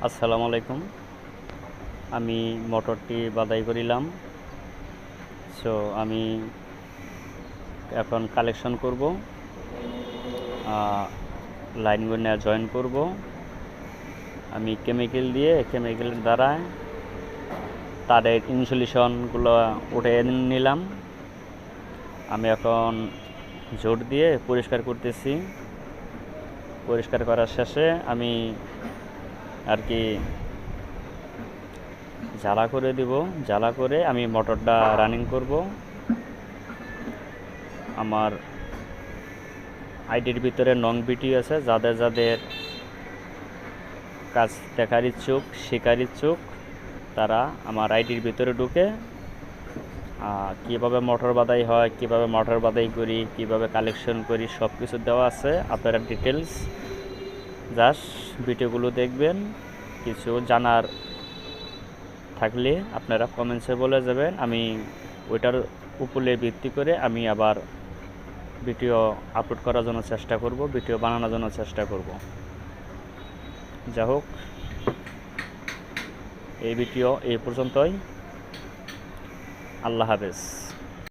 আসসালামু আলাইকুম। আমি মোটরটি বাদাই করিলাম। সো আমি এখন কালেকশন করব, লাইনগুলো জয়েন করব। আমি কেমিক্যালের দ্বারা তারের ইনসুলেশনগুলো উঠে নিলাম। আমি এখন জোর দিয়ে পরিষ্কার করতেছি। পরিষ্কার করার শেষে আমি আর কি জ্বালা করে দিব। জ্বালা করে আমি মোটরটা রানিং করব। আমার আইডির ভিতরে নং ভিডিও আছে, যাদের যাদের কাজ দেখার ইচ্ছুক, শেখার ইচ্ছুক, তারা আমার আইডির ভিতরে ঢুকে কীভাবে মোটর বাদাই হয়, কীভাবে মোটর বাদাই করি, কীভাবে কালেকশন করি, সব কিছু দেওয়া আছে। আপনারা ডিটেলস জাস্ট ভিডিওগুলো দেখবেন। কিছু জানার থাকলে আপনারা কমেন্টসে বলে যাবেন। আমি ওইটার উপরে ভিত্তি করে আমি আবার ভিডিও আপলোড করার জন্য চেষ্টা করব, ভিডিও বানানোর জন্য চেষ্টা করব। যা হোক, এই ভিডিও এই পর্যন্তই। আল্লাহ হাফেজ।